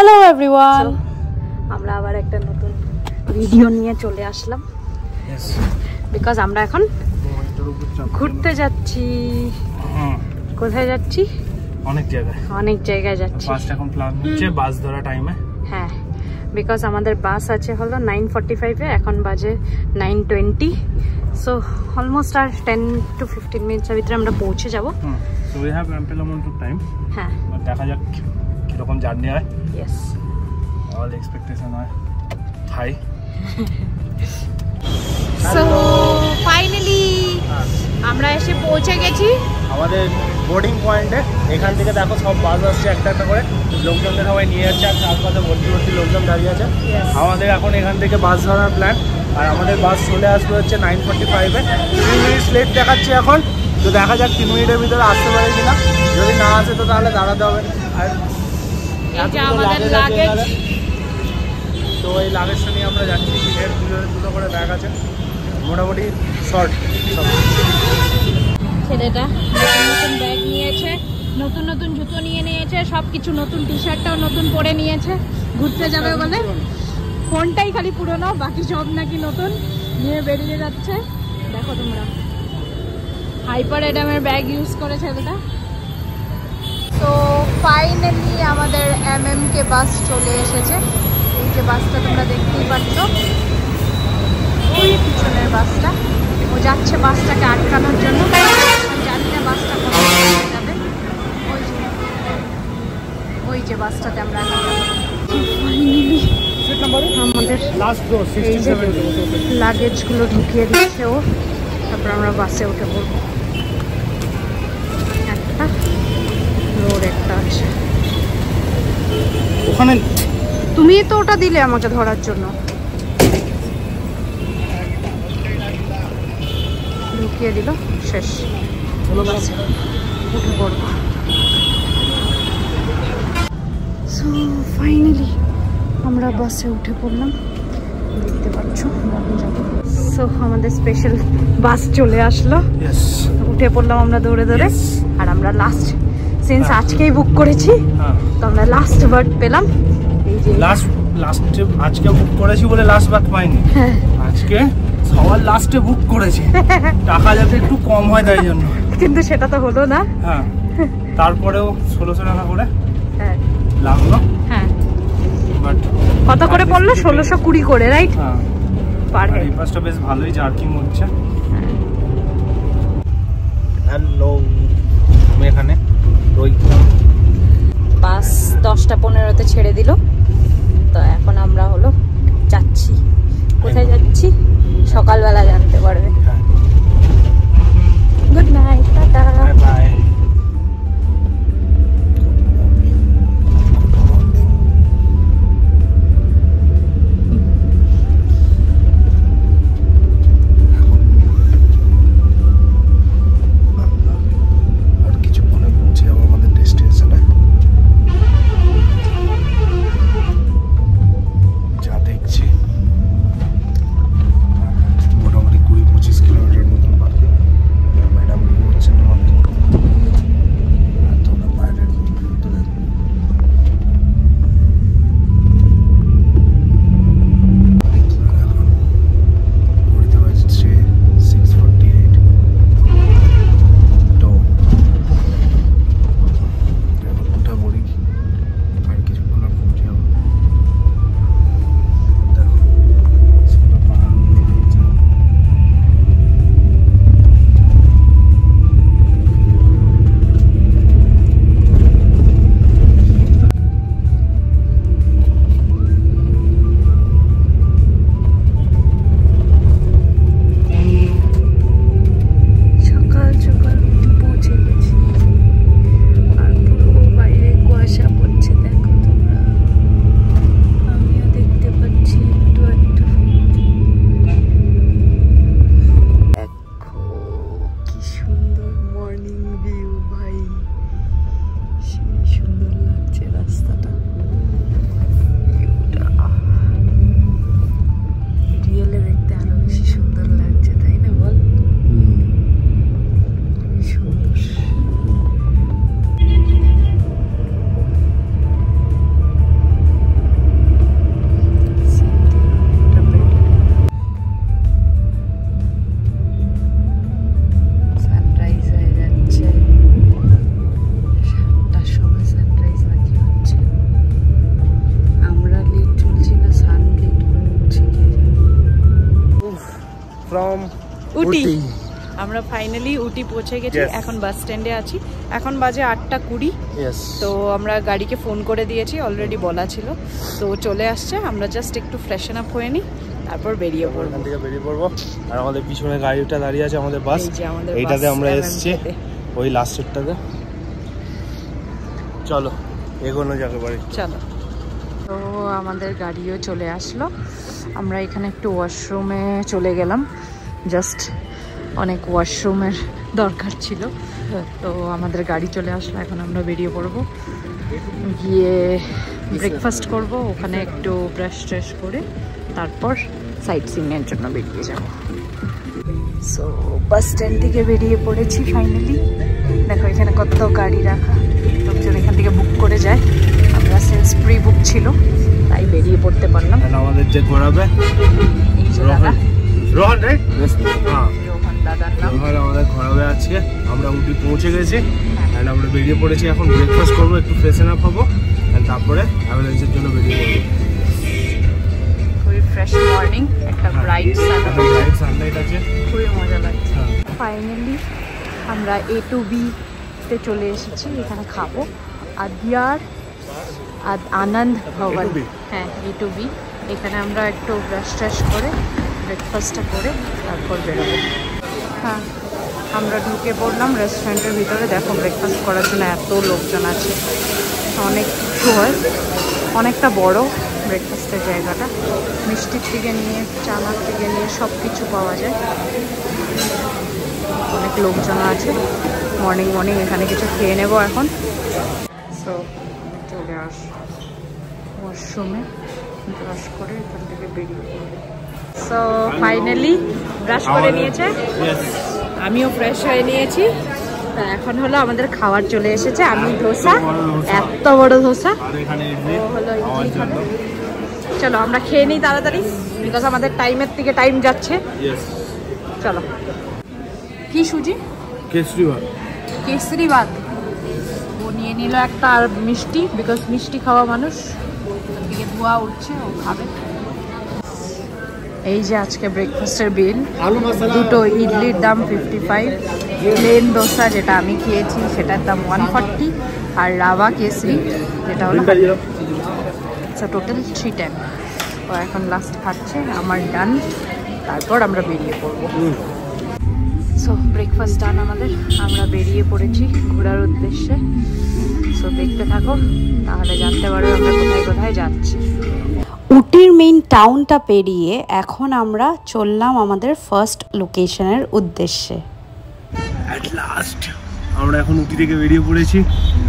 Hello everyone, আমরা আবার একটা নতুন ভিডিও নিয়ে চলে আসলাম বিকজ আমরা এখন ঘুরতে যাচ্ছি। কোথায় যাচ্ছি? অনেক জায়গায় যাচ্ছি। এখন প্ল্যান হচ্ছে বাস ধরা টাইমে। হ্যাঁ, বিকজ আমাদের বাস আছে হলো 9:45-এ, এখন বাজে 9:20, সো অলমোস্ট আর 10 to 15 মিনিটসের ভিতরে আমরা পৌঁছে যাব। So we have ample amount of time. হ্যাঁ, দেখা যাক কিরকম জার্নি হয়। ইয়েস, অল এক্সপেকটেশন হয় হাই। সো ফাইনালি আমরা এসে পৌঁছে গেছি আমাদের বোর্ডিং পয়েন্টে। এখান থেকে দেখো সব বাস আসছে একটা একটা করে, লোকজনদের সবাই নিয়ে যাচ্ছে, আর চারপাশে ভর্তি ভর্তি লোকজন দাঁড়িয়ে আছে। আমাদের এখন এখান থেকে বাস ধরার প্ল্যান, আর আমাদের বাস চলে আসবে হচ্ছে 9:45-এ। 3 মিনিট লেট দেখাচ্ছে এখন, তো দেখা যাক 3 মিনিটের ভিতরে আসতে পারে কিনা। যদি না আসে তো তাহলে দাঁড়াতে হবে। আর আমাদের লাগেজ, তো এই লাগেজটা নিয়ে আমরা যাচ্ছি। সিটের দুটো করে ব্যাগ আছে, মোটামুটি শর্ট। ছেলেটা নতুন নতুন ব্যাগ নিয়েছে, নতুন নতুন জুতো নিয়ে নিয়েছে, সব কিছু নতুন, টি শার্টটাও নতুন পরে নিয়েছে। ঘুরতে যাবে বলে ফোনটাই খালি পুরনো, বাকি সব নাকি নতুন নিয়ে বেরিয়ে যাচ্ছে। দেখো তোমরা, হাইপার এডামের ব্যাগ ইউজ করে ছেলেটা। তো ফাইনালি আমাদের MMK বাস চলে এসেছে। এই যে বাসটা তোমরা দেখতেই পাচ্ছ, ওই পিছনের বাসটা, ও যাচ্ছে বাসটাকে আটকানোর জন্য। জানি না বাসটা কোথায় যাবে। ওই যে বাসটাতে আমরা ফাইনালি আমাদের এই যে লাগেজগুলো ঢুকিয়ে দিচ্ছে ও, তারপর আমরা বাসে উঠে পড়বো। একটা রোড একটা আছে ওখানে, তুমি তো ওটা দিলে আমাকে ধরার জন্য। ঢুকিয়ে দিল, শেষ, উঠে পড়বো। সো ফাইনালি আমরা বাসে উঠে পড়লাম, দেখতে পাচ্ছ যাবো। সো আমাদের স্পেশাল বাস চলে আসলো, উঠে পড়লাম আমরা দৌড়ে দৌড়ে। আর আমরা লাস্ট, সিন্স আজকেই বুক করেছি, তো আমরা লাস্ট বার্থ পেলাম। এই যে লাস্টে আজকে বুক করেছি বলে লাস্ট বার্থ পাইনি, আজকে সবার লাস্টে বুক করেছি, টাকা যাতে একটু কম হয় তাই জন্য। কিন্তু সেটা তো হলো না। হ্যাঁ, তারপরেও 1600 টাকা করে হ্যাঁ লাগলো। হ্যাঁ, বাট কত করে পড়লো? 1620 করে, রাইট? হ্যাঁ, পার হেড। এই বাসটা বেশ ভালোই জার্কিং হচ্ছে। হ্যালো, আমি এখানে বাস 10:15-তে ছেড়ে দিল, তো এখন আমরা হলো যাচ্ছি। কোথায় যাচ্ছি সকালবেলা জানতে পারবে। Good night, tata, bye by. মোটামুটি 20-25 কিলোমিটার উটি। আমরা ফাইনালি উটি পৌঁছে গেছি। এখন বাস স্ট্যান্ডে আছি। এখন বাজে 8:20। তো আমরা গাড়িকে ফোন করে দিয়েছি, অলরেডি বলা ছিল, তো চলে আসছে। আমরা জাস্ট একটু ফ্রেশন আপ হয়ে নিই, তারপর বেরিয়ে পড়বো। এখান থেকে বেরিয়ে পড়বো। আর আমাদের পিছনে গাড়িটা দাঁড়িয়ে আছে, আমাদের বাস। এইটাতে আমরা এসেছি, ওই লাস্টেরটাতে। চলো এগোনো যাকে বাড়ি, চলো। তো আমাদের গাড়িও চলে আসলো। আমরা এখানে একটু ওয়াশরুমে চলে গেলাম, জাস্ট অনেক ওয়াশরুমের দরকার ছিল। তো আমাদের গাড়ি চলে আসলো। এখন আমরা বেরিয়ে পড়বো, গিয়ে ব্রেকফাস্ট করব, ওখানে একটু ব্রাশ ট্রাশ করে তারপর সাইট সিইংয়ের জন্য বেরিয়ে যাব। সো বাস স্ট্যান্ড থেকে বেরিয়ে পড়েছি ফাইনালি। দেখো এখানে কত গাড়ি রাখা, লোকজন এখান থেকে বুক করে যায়। আমরা সেলস প্রি বুক ছিল, তাই বেরিয়ে পড়তে পারলাম। আমাদের যে ঘোরাবে এই যে দাদা রোহন, রাইট? হ্যাঁ, রোহন দাদার নাম। রোহন আমাদের ঘোরাবে আজকে। আমরা উটি পৌঁছে গেছি, অ্যান্ড আমরা বেরিয়ে পড়েছি। এখন ব্রেকফাস্ট করবো, একটু ফ্রেশন আপ হবো, অ্যান্ড তারপরে অ্যাম্বুলেন্সের জন্য বেরিয়ে পড়বো। খুবই ফ্রেশ মর্নিং, একটা ব্রাইট সানলাইট আছে, খুবই মজা লাগছে। ফাইনালি আমরা A to B তে চলে এসেছি। এখানে খাবো আদিয়ার আনন্দ ভবন। হ্যাঁ, A to B। এখানে আমরা একটু ব্রাশ ট্রাশ করে ব্রেকফাস্টটা করে তারপর বেরোবো। হ্যাঁ, আমরা ঢুকে পড়লাম রেস্টুরেন্টের ভিতরে। দেখো ব্রেকফাস্ট করার জন্য এত লোকজন আছে, অনেক কিছু হয়, অনেকটা বড় ব্রেকফাস্টের জায়গাটা। মিষ্টির থেকে নিয়ে চানার থেকে নিয়ে সব কিছু পাওয়া যায়। অনেক লোকজন আছে। মর্নিং এখানে কিছু খেয়ে নেবো এখন। সো চলে আস ওয়াশরুমে, ব্রাশ করে এখান থেকে বেরিয়ে পড়বো। সো ফাইনালি ব্রাশ করে নিয়েছে, আমিও ফ্রেশ হয়ে নিয়েছি। তা এখন হলো আমাদের খাবার চলে এসেছে। আমি ধোসা, এত বড় ধোসা, ও হলো ইডলি খাবে। চলো আমরা খেয়ে নিই তাড়াতাড়ি, বিকজ আমাদের টাইমের থেকে টাইম যাচ্ছে। চলো। কি সুজি? কেসরি ভাত। কেসরি ভাত ও নিয়ে নিল একটা, আর মিষ্টি, বিকজ মিষ্টি খাওয়া মানুষ। দিকে ধোয়া উঠছে, ও খাবে। এই যে আজকে ব্রেকফাস্টের বিল, দুটো ইডলির দাম 55, প্লেন দোসা যেটা আমি খেয়েছি সেটার দাম 140, আর রাভা কেসরি যেটা হলো টোটাল 310। তো এখন লাস্ট খাচ্ছে, আমার ডান, তারপর আমরা বেরিয়ে পড়বো। সো ব্রেকফাস্ট ডান আমাদের, আমরা বেরিয়ে পড়েছি ঘোরার উদ্দেশ্যে। সো দেখতে থাকো, তাহলে জানতে পারবে আমরা কোথায় কোথায় যাচ্ছি। উটির মেইন টাউনটা পেরিয়ে এখন আমরা চললাম আমাদের ফার্স্ট লোকেশনের উদ্দেশ্যে। অ্যাট লাস্ট আমরা এখন উটি থেকে বেরিয়ে পড়েছি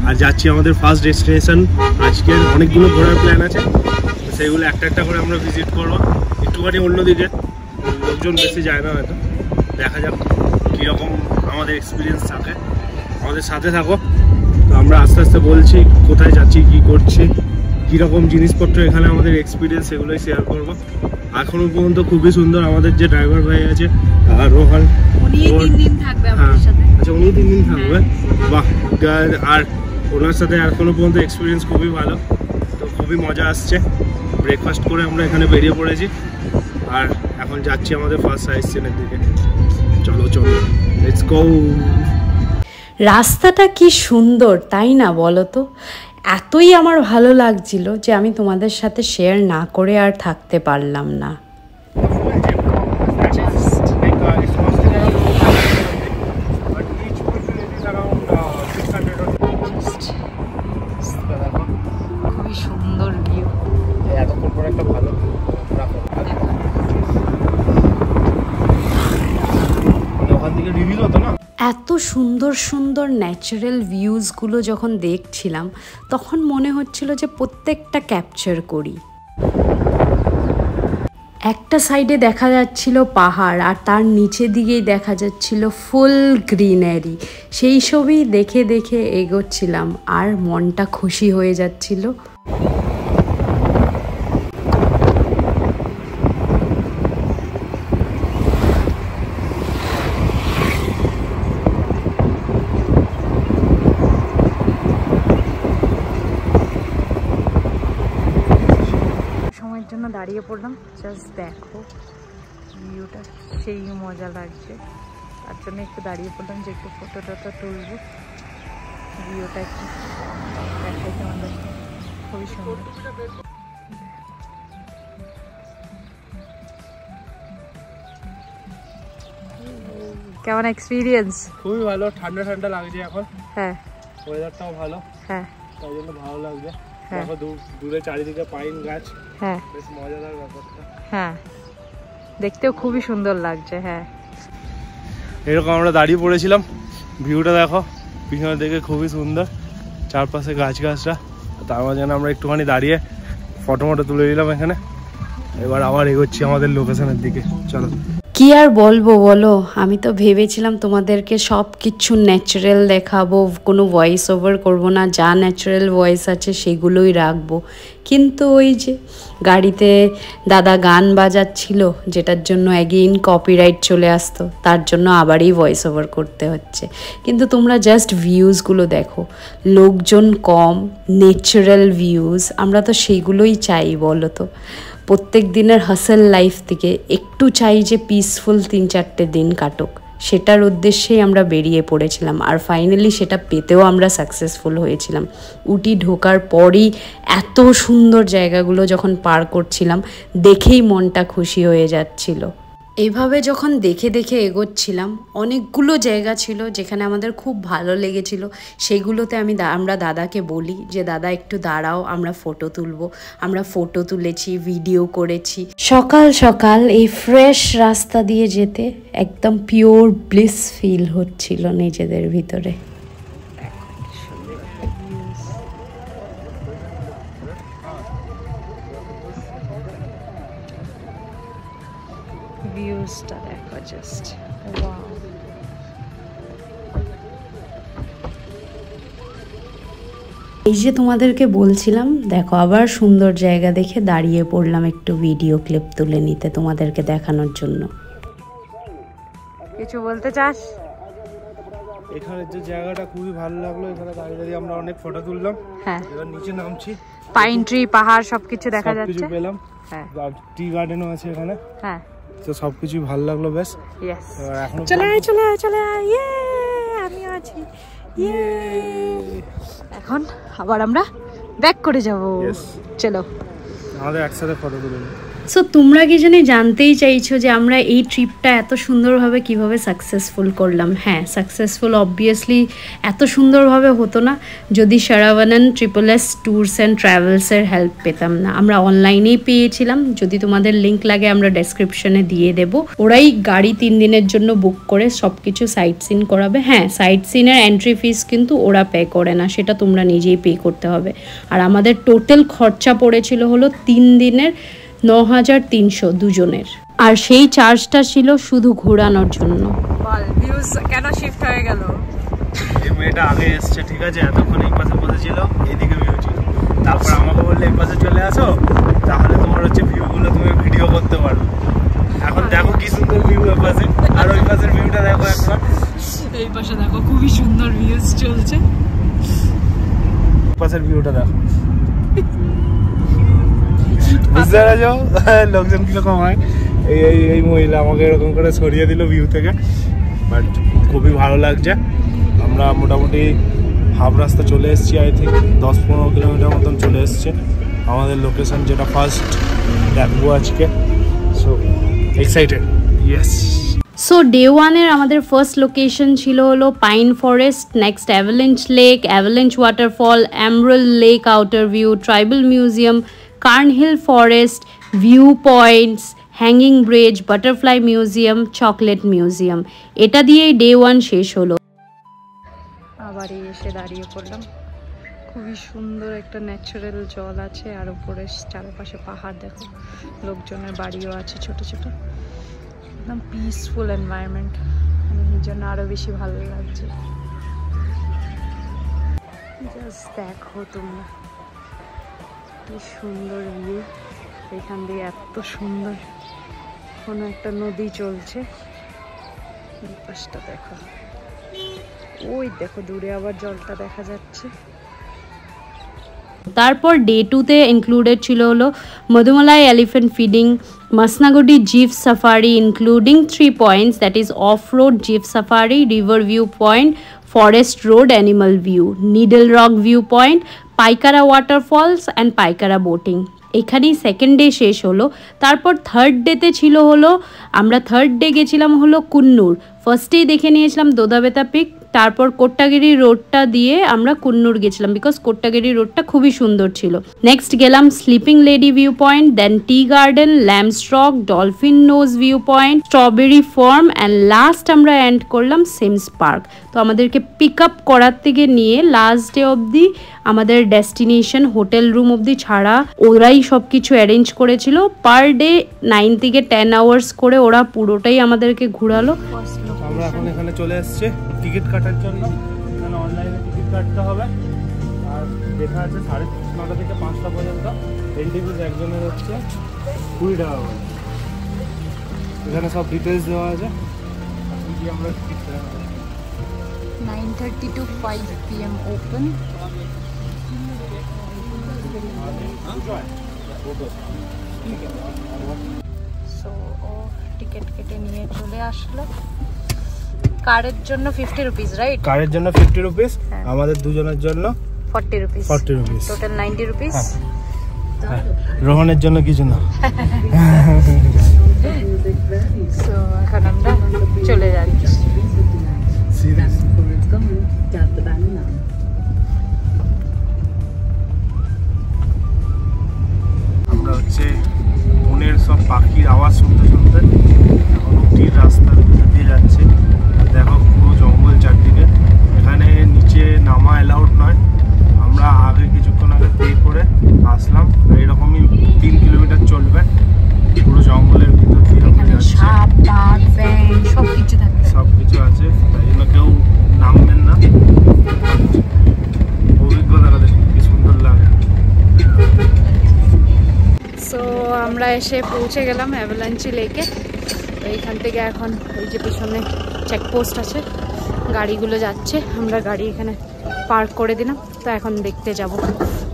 আর যাচ্ছি আমাদের ফার্স্ট ডেস্টিনেশন। আজকের অনেকগুলো ঘোরার প্ল্যান আছে, সেগুলো একটা একটা করে আমরা ভিজিট করবো। একটুখানি অন্যদিকে, লোকজন বেশি যায় না হয়তো। দেখা যাক কীরকম আমাদের এক্সপিরিয়েন্স থাকে। আমাদের সাথে থাকো। তো আমরা আস্তে আস্তে বলছি কোথায় যাচ্ছি, কী করছি, কীরকম জিনিসপত্র এখানে আমাদের এক্সপিরিয়েন্স, সেগুলোই শেয়ার করবো। এখনো পর্যন্ত খুবই সুন্দর। আমাদের যে ড্রাইভার ভাই আছে রোহান, আচ্ছা উনি 3 দিন থাকবে, বাহ। আর ওনার সাথে এখনো পর্যন্ত এক্সপিরিয়েন্স খুবই ভালো, তো খুবই মজা আসছে। ব্রেকফাস্ট করে আমরা এখানে বেরিয়ে পড়েছি, আর এখন যাচ্ছি আমাদের ফার্স্ট সাইট সিনের দিকে। চলো লেটস গো। রাস্তাটা কি সুন্দর তাই না বলো তো? এতই আমার ভালো লাগছিল যে আমি তোমাদের সাথে শেয়ার না করে আর থাকতে পারলাম না। খুবই সুন্দর ভিউ। এতক্ষণ পরে একটা ভালো ওখান থেকে রিভিল হতো না। এত সুন্দর সুন্দর ন্যাচারাল ভিউজগুলো যখন দেখছিলাম তখন মনে হচ্ছিল যে প্রত্যেকটা ক্যাপচার করি। একটা সাইডে দেখা যাচ্ছিল পাহাড়, আর তার নিচে দিকেই দেখা যাচ্ছিল ফুল গ্রিনারি। সেই সবই দেখে দেখে এগোচ্ছিলাম, আর মনটা খুশি হয়ে যাচ্ছিল। দাঁড়িয়ে পড়লাম, জাস্ট দেখো ভিউটা সেই মজা লাগছে, তার জন্য একটু দাঁড়িয়ে পড়লাম যে একটু ফটো টটো তুলবো, ভিউটা একটু দেখাই তোমাদের, খুবই সুন্দর। কেমন এক্সপিরিয়েন্স? খুবই ভালো, ঠান্ডা ঠান্ডা লাগছে এখন। হ্যাঁ, ওয়েদারটাও ভালো, হ্যাঁ, তাই জন্য ভালো লাগছে। হ্যাঁ। দেখো দূরে চারিদিকে পাইন গাছ, হ্যাঁ, বেশ মজাদার ব্যাপারটা। হ্যাঁ, দেখতেও খুবই সুন্দর লাগছে। হ্যাঁ, এরকম আমরা দাঁড়িয়ে পড়েছিলাম, ভিউটা দেখো পিছনে দেখে খুবই সুন্দর, চারপাশে গাছ গাছরা। তার মাঝে আমরা একটুখানি দাঁড়িয়ে ফটো মটো তুলে নিলাম এখানে। এবার আবার এগোচ্ছি আমাদের লোকেশনের দিকে, চলো। কি আর বলবো বলো, আমি তো ভেবেছিলাম তোমাদেরকে সব কিছু ন্যাচারাল দেখাবো, কোনো ভয়েস ওভার করবো না, যা ন্যাচারাল ভয়েস আছে সেগুলোই রাখবো। কিন্তু ওই যে গাড়িতে দাদা গান বাজাচ্ছিল, যেটার জন্য অ্যাগেইন কপিরাইট চলে আসতো, তার জন্য আবারই ভয়েস ওভার করতে হচ্ছে। কিন্তু তোমরা জাস্ট ভিউজগুলো দেখো, লোকজন কম, ন্যাচারাল ভিউজ, আমরা তো সেগুলোই চাই বলো তো। প্রত্যেক দিনের হাসেল লাইফ থেকে একটু চাই যে পিসফুল 3-4টে দিন কাটুক, সেটার উদ্দেশ্যেই আমরা বেরিয়ে পড়েছিলাম। আর ফাইনালি সেটা পেতেও আমরা সাকসেসফুল হয়েছিলাম। উটি ঢোকার পরই এত সুন্দর জায়গাগুলো যখন পার করছিলাম, দেখেই মনটা খুশি হয়ে যাচ্ছিল। এইভাবে যখন দেখে দেখে এগোচ্ছিলাম, অনেকগুলো জায়গা ছিল যেখানে আমাদের খুব ভালো লেগেছিল। সেগুলোতে আমরা দাদাকে বলি যে দাদা একটু দাঁড়াও, আমরা ফটো তুলবো। আমরা ফটো তুলেছি, ভিডিও করেছি। সকাল সকাল এই ফ্রেশ রাস্তা দিয়ে যেতে একদম পিওর ব্লিস ফিল হচ্ছিল নিজেদের ভিতরে। ভিউজটা দেখো জাস্ট, ওয়াও। এই যে তোমাদেরকে বলছিলাম, দেখো আবার সুন্দর জায়গা দেখে দাঁড়িয়ে পড়লাম একটু ভিডিও ক্লিপ তুলে নিতে তোমাদেরকে দেখানোর জন্য। কিছু বলতে চাস? এখানে যে জায়গাটা খুবই ভালো লাগলো, এখানে দাঁড়িয়ে দাঁড়িয়ে আমরা অনেক ফটো তুললাম। হ্যাঁ, এবার নিচে নামছি, পাইন ট্রি, পাহাড় সবকিছু দেখা যাচ্ছে, কিছু পেলাম। হ্যাঁ, টি গার্ডেনও আছে এখানে। হ্যাঁ, তো সবকিছু ভালো লাগলো বেশ। ইয়েস, এখন চলে আয় চলে আয় চলে আয়, ইয়ে আমিও আছি, ইয়ে। এখন আবার আমরা ব্যাক করে যাব, চলো আমাদের একসাথে ফটো তুলে। সো তোমরা কি জানি জানতেই চাইছো যে আমরা এই ট্রিপটা এত সুন্দরভাবে কিভাবে সাকসেসফুল করলাম। হ্যাঁ, সাকসেসফুল অবভিয়াসলি এত সুন্দরভাবে হতো না যদি শারাভানন SSS ট্যুরস অ্যান্ড ট্রাভেলসের হেল্প পেতাম না। আমরা অনলাইনেই পেয়েছিলাম, যদি তোমাদের লিঙ্ক লাগে আমরা ডেসক্রিপশনে দিয়ে দেব। ওরাই গাড়ি 3 দিনের জন্য বুক করে সব কিছু সাইট সিন করাবে। হ্যাঁ, সাইট সিনের এন্ট্রি ফিস কিন্তু ওরা পে করে না, সেটা তোমরা নিজেই পে করতে হবে। আর আমাদের টোটাল খরচা পড়েছিল হলো 3 দিনের 9,300 দুজনের, আর সেই চার্জটা ছিল শুধু ঘোরানোর জন্য। বল ভিউজ কেন শিফট হয়ে গেল? এই মেয়েটা আগে এসছে, ঠিক আছে, এতক্ষণ এই পাশে বসেছিল, এইদিকে ভিউ ছিল। তারপর আমাকে বললে এই পাশে চলে আসো, তাহলে তোমার হচ্ছে ভিউগুলো তুমি ভিডিও করতে পারবে। এখন দেখো কি সুন্দর ভিউ এই পাশে, আর ওই পাশের ভিউটা দেখো একবার। এই পাশে দেখো খুবই সুন্দর ভিউজ চলছে, পাশের ভিউটা দেখো। বুঝতে পারছো লোকজন কিরকম হয়? এই মহিলা আমাকে এরকম করে সরিয়ে দিল ভিউ থেকে, বাট খুবই ভালো লাগছে। আমরা মোটামুটি হাফ রাস্তা চলে এসেছি, আই থিঙ্ক 10-15 কিলোমিটার মতন চলে এসছে আমাদের লোকেশন, যেটা ফার্স্ট দেখবো আজকে। So excited, yes. So day 1-এর আমাদের ফার্স্ট লোকেশন ছিল হলো pine forest, next avalanche lake, avalanche waterfall, emerald lake outer view, tribal museum, Cairnhill forest, view points, hanging bridge, butterfly museum, chocolate museum. এটা দিয়েই day 1 শেষ হলো। আবার এসে দাঁড়িয়ে পড়লাম, খুবই সুন্দর একটা ন্যাচারাল জল আছে, আর উপরে চারপাশে পাহাড় দেখো, লোকজনের বাড়িও আছে ছোট ছোট, একদম পিসফুল এনভায়রনমেন্ট, এই জন্য আরো বেশি ভালো লাগছে। জাস্ট দেখো তোমরা কি সুন্দর ভিউ, এখান দিয়ে এত সুন্দর কোনো একটা নদী চলছে, এই পাশটা দেখো, ওই দেখো দূরে আবার জলটা দেখা যাচ্ছে। তারপর ডে 2-তে ইনক্লুডেড ছিল হলো Mudumalai elephant feeding, Masnagudi Jeep Safari, including 3 points, that is off-road Jeep Safari, river viewpoint, forest road animal view, Needle Rock viewpoint, Paikara waterfalls and Paikara boating. এখানেই সেকেন্ড ডে শেষ হলো। তারপর থার্ড ডেতে ছিল হলো আমরা থার্ড ডে গেছিলাম হলো কুন্নুর। ফার্স্টেই দেখে নিয়েছিলাম দোদাবেতা পিক, তারপর কোট্টাগিরি রোডটা দিয়ে আমরা কুন্নুর গেছিলাম বিকজ কোট্টাগিরি রোডটা খুবই সুন্দর ছিল। নেক্সট গেলাম sleeping lady view point, then tea garden, Lamb's Rock, dolphin nose view point, strawberry farm and last আমরা এন্ড করলাম সিমস পার্ক। তো আমাদেরকে পিক আপ করার থেকে নিয়ে লাস্ট ডে অবধি আমাদের ডেস্টিনেশন হোটেল রুম অবধি ছাড়া ওরাই সব কিছু অ্যারেঞ্জ করেছিল। পার ডে 9 থেকে 10 আওয়ার্স করে ওরা পুরোটাই আমাদেরকে ঘুরালো। আমরা এখন এখানে চলে এসেছি টিকিট কাটার জন্য। এখানে অনলাইনে টিকিট কাটতে হবে আর দেখা আছে 9:30 থেকে 5টা পর্যন্ত। এন্ট্রি একজনের হচ্ছে 20 টাকা করে। এখানে সব ডিটেলস দেওয়া আছে। আমরা 9:30 to 5 PM open. So ticket কেটে নিয়ে চলে আসলো। কারের জন্য 50 রুপিস, রাইট? কারের জন্য 50 রুপিস, আমাদের দুজনের জন্য 40 রুপিস। 40 rupees, total 90 rupees. রোহনের জন্য কিছু না। সো এখন আমরা চলে যাচ্ছি। আমরা হচ্ছে বনের সব পাখির আওয়াজ শুনতে শুনতে এখন উটির রাস্তার দিয়ে যাচ্ছে। দেখো পুরো জঙ্গল চারদিকে। এখানে নিচে নামা অ্যালাউড নয়। আমরা আগে কিছুক্ষণ আগে পে করে আসলাম। এরকমই 3 কিলোমিটার চলবে পুরো জঙ্গলের ভিতর দিয়ে। এখানে সাপ, বাঘ, ব্যাং সব কিছু থাকবে, সব কিছু আছে, তাই জন্য কেউ নামবেন না। অভিজ্ঞতাটা দেখুন কি সুন্দর লাগে। সো আমরা এসে পৌঁছে গেলাম অ্যাভালাঞ্চি লেকে। তো এইখান থেকে এখন ওই যে পিছনে চেকপোস্ট আছে, গাড়িগুলো যাচ্ছে। আমরা গাড়ি এখানে পার্ক করে দিলাম। তো এখন দেখতে যাব।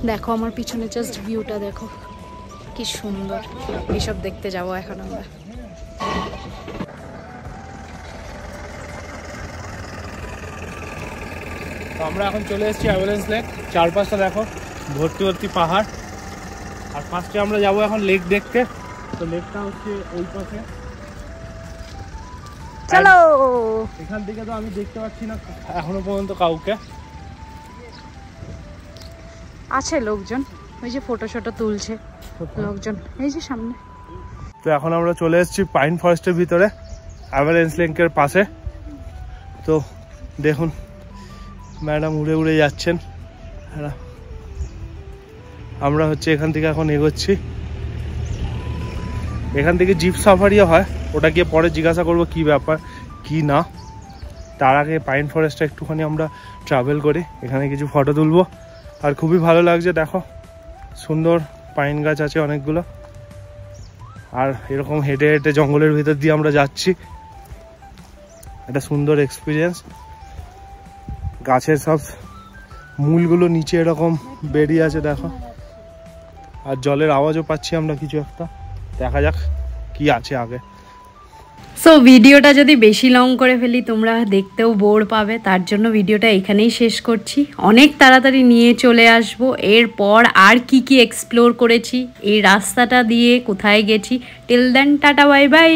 দেখো আমার পিছনে জাস্ট ভিউটা দেখো কি সুন্দর। এইসব দেখতে যাব এখন আমরা। তো আমরা এখন চলে এসেছি অ্যাভালাঞ্চ লেক। চারপাশটা দেখো ভর্তি ভর্তি পাহাড়। আর ফার্স্টে আমরা যাব এখন লেক দেখতে। তো লেকটা হচ্ছে ওই পাশে। চলো। এখান থেকে তো আমি দেখতে পাচ্ছি না এখনো পর্যন্ত কাউকে। আছে লোকজন, ওই যে ফটো শটো তুলছে লোকজন এই যে সামনে। তো এখন আমরা চলে এসেছি পাইন ফরেস্টের ভিতরে অ্যাভালাঞ্চ লেকের পাশে। তো দেখুন ম্যাডাম উড়ে উড়ে যাচ্ছেন। আমরা হচ্ছে এখান থেকে এখন এগোচ্ছি। এখান থেকে জিপ সাফারিও হয়, ওটা গিয়ে পরে জিজ্ঞাসা করবো কি ব্যাপার কি না। তার আগে পাইন ফরেস্টটা একটুখানি আমরা ট্রাভেল করি, এখানে কিছু ফটো তুলবো। আর খুবই ভালো লাগছে, দেখো সুন্দর পাইন গাছ আছে অনেকগুলো। আর এরকম হেঁটে হেঁটে জঙ্গলের ভিতর দিয়ে আমরা যাচ্ছি, একটা সুন্দর এক্সপিরিয়েন্স। গাছের সব মূলগুলো নিচে এরকম বেরিয়ে আছে দেখো। আর জলের আওয়াজও পাচ্ছি আমরা কিছু একটা। দেখা যাক কি আছে আগে। সো ভিডিওটা যদি বেশি লং করে ফেলি তোমরা দেখতেও বোর পাবে, তার জন্য ভিডিওটা এখানেই শেষ করছি। অনেক তাড়াতাড়ি নিয়ে চলে আসব এরপর আর কি কি এক্সপ্লোর করেছি, এই রাস্তাটা দিয়ে কোথায় গেছি। Till then tata bye by.